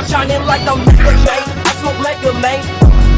Shining like I'm Mega Man, I smoke Mega Man.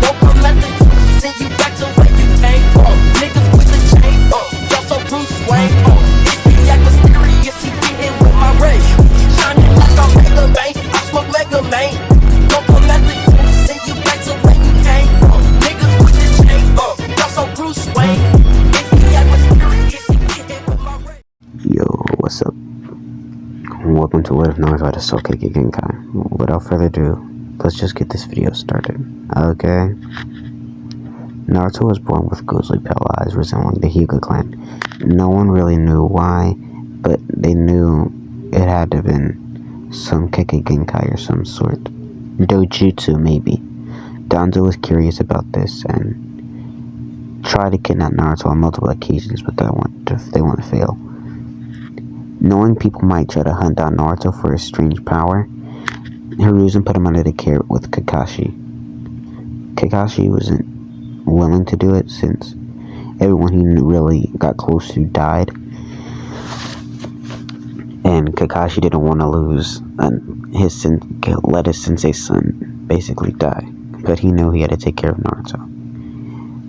Don't come at the truth, send you back to where you came from. Niggas with the chain, y'all so Bruce Wayne. If he act mysterious, he get hit with my ray. Shining like I'm Mega Man, I smoke Mega Man. Don't come at the truth, send you back to where you came from. Niggas with the chain, y'all so Bruce Wayne. If he act mysterious, he get hit with my ray. Yo, what's up? Welcome to What If Naruto had a kekkei genkai. Without further ado, let's just get this video started. Okay? Naruto was born with ghostly pale eyes resembling the Hyuga clan. No one really knew why, but they knew it had to have been some kekkei genkai or some sort. Dojutsu, maybe. Danzo was curious about this and tried to kidnap Naruto on multiple occasions, but they wouldn't fail. Knowing people might try to hunt down Naruto for his strange power, Hiruzen put him under the care with Kakashi. Kakashi wasn't willing to do it since everyone he really got close to died, and Kakashi didn't want to lose let his sensei's son basically die, but he knew he had to take care of Naruto.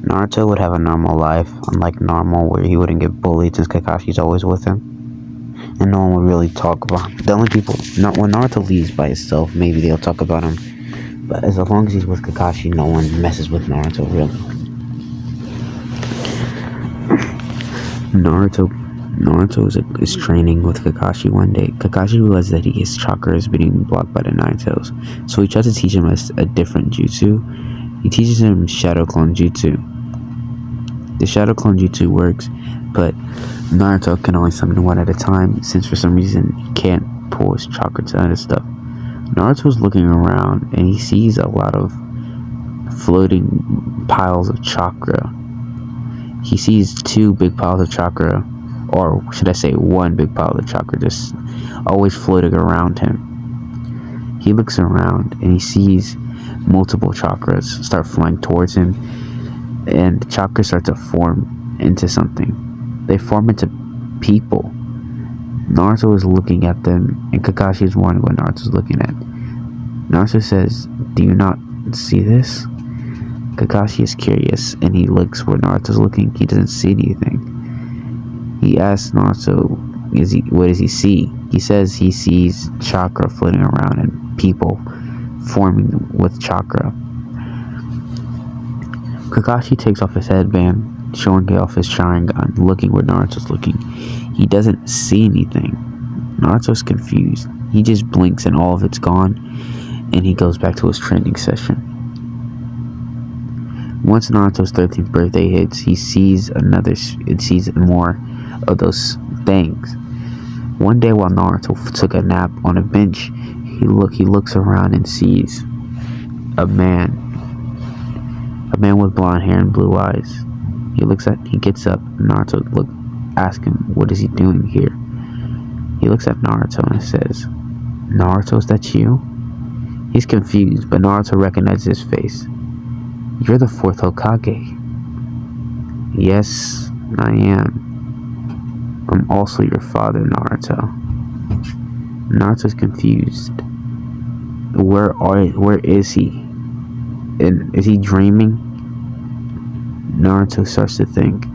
Naruto would have a normal life, unlike normal where he wouldn't get bullied since Kakashi's always with him. And no one would really talk about him. The only people, when Naruto leaves by himself, maybe they'll talk about him. But as long as he's with Kakashi, no one messes with Naruto, really. Naruto is training with Kakashi one day. Kakashi realizes that his chakra is being blocked by the Nine Tails. So he tries to teach him a different jutsu. He teaches him Shadow Clone Jutsu. The Shadow Clone Jutsu works, but Naruto can only summon one at a time, since for some reason he can't pull his chakra to other stuff. Naruto's looking around and he sees a lot of floating piles of chakra. He sees two big piles of chakra, or should I say one big pile of chakra, just always floating around him. He looks around and he sees multiple chakras start flying towards him, and the chakras start to form into something. They form into people. Naruto is looking at them, and Kakashi is wondering what Naruto's looking at. Naruto says, "Do you not see this?" Kakashi is curious, and he looks where Naruto's looking. He doesn't see anything. He asks Naruto, what does he see? He says he sees chakra floating around and people forming with chakra. Kakashi takes off his headband, showing off his Sharingan, looking where Naruto's looking. He doesn't see anything. Naruto's confused. He just blinks and all of it's gone, and he goes back to his training session. Once Naruto's 13th birthday hits, he sees more of those things. One day while Naruto took a nap on a bench, he looks around and sees a man with blonde hair and blue eyes. He gets up. Naruto asks him, what is he doing here? He looks at Naruto and says, "Naruto, is that you?" He's confused, but Naruto recognizes his face. "You're the 4th Hokage." "Yes, I am. I'm also your father, Naruto." Naruto's confused. Where is he? And is he dreaming? Naruto starts to think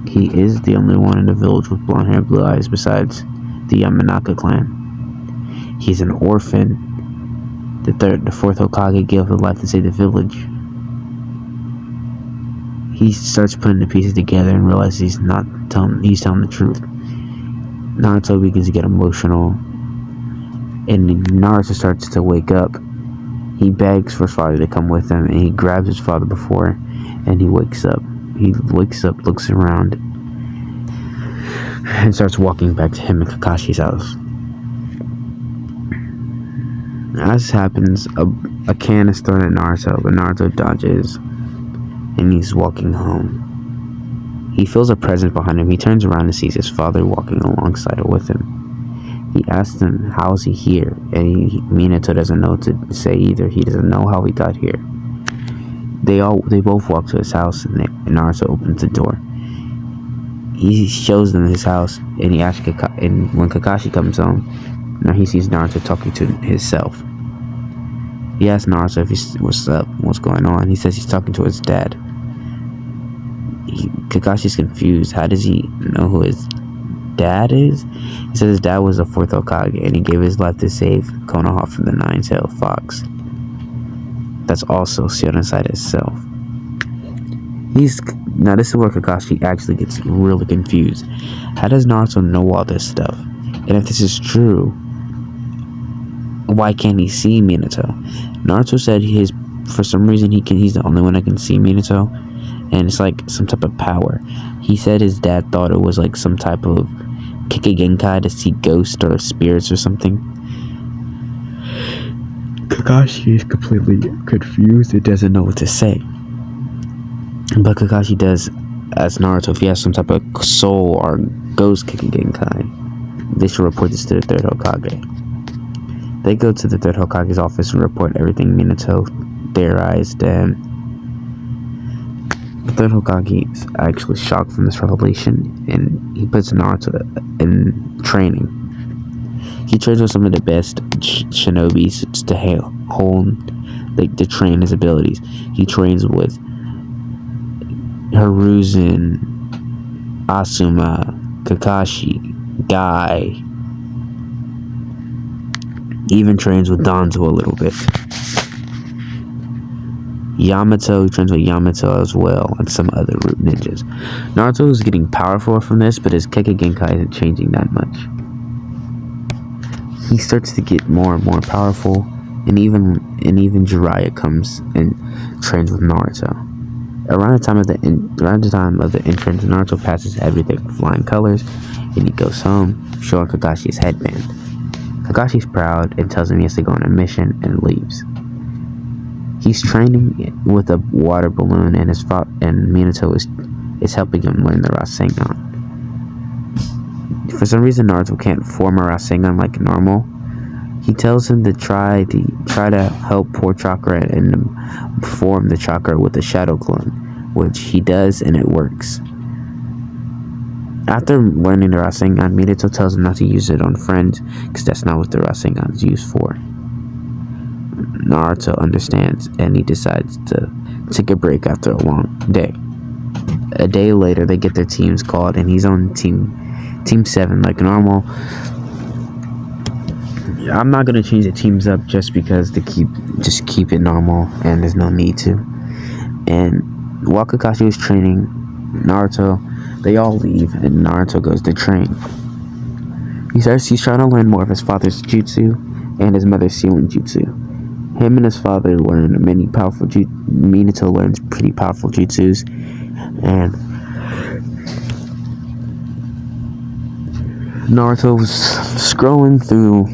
he is the only one in the village with blonde hair and blue eyes besides the Yamanaka clan. He's an orphan. The 4th Hokage gave his life to save the village. He starts putting the pieces together and realizes he's telling the truth. Naruto begins to get emotional, and Naruto starts to wake up. He begs for his father to come with him, and he grabs his father before, and he wakes up. He wakes up, looks around, and starts walking back to him and Kakashi's house. As happens, a can is thrown at Naruto, but Naruto dodges, and he's walking home. He feels a presence behind him. He turns around and sees his father walking alongside it with him. He asks him, how is he here? And Minato doesn't know what to say either. He doesn't know how he got here. They both walk to his house, and Naruto opens the door. He shows them his house, and he asks and when Kakashi comes home, now he sees Naruto talking to himself. He asks Naruto if what's up, what's going on. He says he's talking to his dad. Kakashi's confused. How does he know who his dad is? He says his dad was a 4th Hokage and he gave his life to save Konoha from the 9-tailed fox that's also sealed inside itself. Now this is where Kakashi actually gets really confused. How does Naruto know all this stuff? And if this is true, why can't he see Minato? Naruto said for some reason he's the only one that can see Minato, and it's like some type of power. He said his dad thought it was like some type of kekkei genkai to see ghosts or spirits or something. Kakashi is completely confused and doesn't know what to say. But Kakashi does ask Naruto if he has some type of soul or ghost kekkei genkai. They should report this to the 3rd Hokage. They go to the 3rd Hokage's office and report everything Minato theorized, and the 3rd Hokage is actually shocked from this revelation, and he puts Naruto in training. He trains with some of the best shinobis to train his abilities. He trains with Hiruzen, Asuma, Kakashi, Guy. He even trains with Danzo a little bit. Yamato trains with Yamato as well, and some other root ninjas. Naruto is getting powerful from this, but his kekkei genkai isn't changing that much. He starts to get more and more powerful, and even Jiraiya comes and trains with Naruto. Around the time of the entrance, Naruto passes everything with flying colors, and he goes home, showing Kakashi his headband. Kakashi's proud and tells him he has to go on a mission and leaves. He's training with a water balloon, and Minato is helping him learn the Rasengan. For some reason, Naruto can't form a Rasengan like normal. He tells him to try to help pour chakra and form the chakra with the shadow clone, which he does, and it works. After learning the Rasengan, Minato tells him not to use it on friends, because that's not what the Rasengan is used for. Naruto understands, and he decides to take a break after a long day. A day later, they get their teams called, and he's on Team 7 like normal. I'm not going to change the teams up just because to keep it normal, and there's no need to. And while Kakashi was training Naruto, they all leave, and Naruto goes to train. He's trying to learn more of his father's jutsu and his mother's sealing jutsu. Him and his father learn many powerful Minato learns pretty powerful jutsus, and Naruto was scrolling through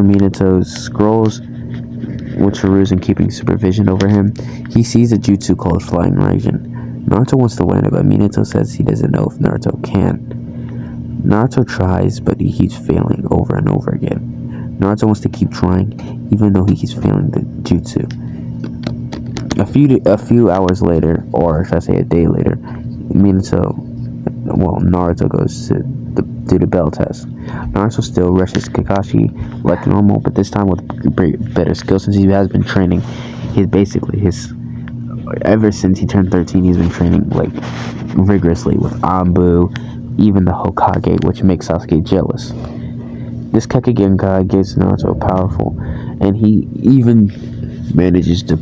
Minato's scrolls, with Hiruzen keeping supervision over him. He sees a jutsu called Flying Raijin. Naruto wants to learn it, but Minato says he doesn't know if Naruto can. Naruto tries, but he keeps failing over and over again. Naruto wants to keep trying, even though he keeps failing the jutsu. A few hours later, or should I say a day later, Naruto goes to do the bell test. Naruto still rushes Kakashi like normal, but this time with better skills, since he has been training. Ever since he turned 13, he's been training like rigorously with Anbu, even the Hokage, which makes Sasuke jealous. This kekkei genkai gets Naruto powerful, and he even manages to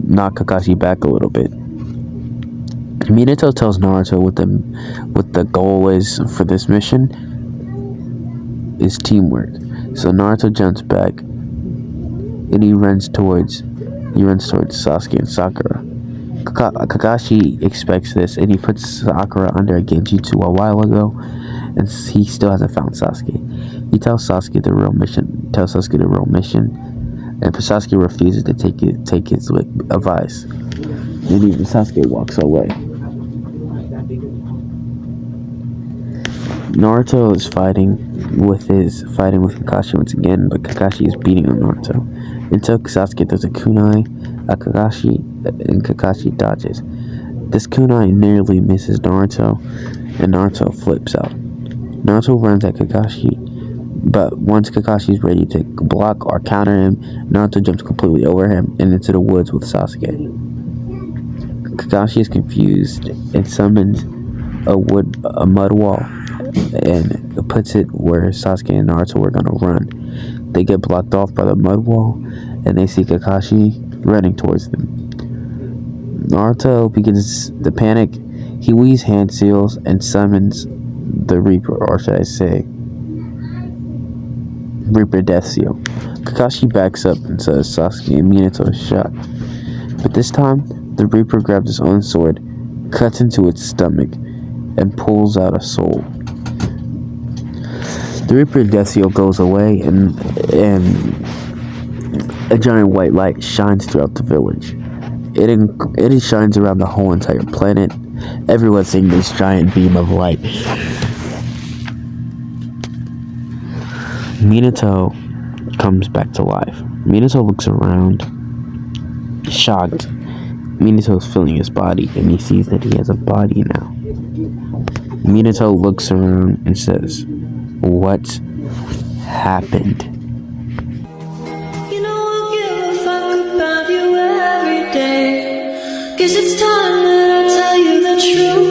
knock Kakashi back a little bit. Minato tells Naruto what the goal is for this mission is teamwork. So Naruto jumps back, and he runs towards Sasuke and Sakura. Kakashi expects this, and he puts Sakura under a genjutsu a while ago, and he still hasn't found Sasuke. He tells Sasuke the real mission, and Sasuke refuses to take his advice. And even Sasuke walks away. Naruto is fighting with Kakashi once again, but Kakashi is beating on Naruto until Sasuke throws a kunai at Kakashi, and Kakashi dodges. This kunai nearly misses Naruto, and Naruto flips out. Naruto runs at Kakashi, But once Kakashi's ready to block or counter him, Naruto jumps completely over him and into the woods with Sasuke. Kakashi is confused and summons a mud wall and puts it where Sasuke and Naruto were gonna run. They get blocked off by the mud wall and they see Kakashi running towards them. Naruto begins to panic. He weaves hand seals and summons the Reaper, or should I say Reaper Death Seal. Kakashi backs up and says Sasuke and Minato is shot. But this time, the Reaper grabs his own sword, cuts into its stomach, and pulls out a soul. The Reaper Death Seal goes away, and a giant white light shines throughout the village. It shines around the whole entire planet. Everyone's seeing this giant beam of light. Minato comes back to life. Minato looks around, shocked. Minato's feeling his body, and he sees that he has a body now. Minato looks around and says, "What happened?" You know I'll give a fuck about you every day. 'Cause it's time that I tell you the truth.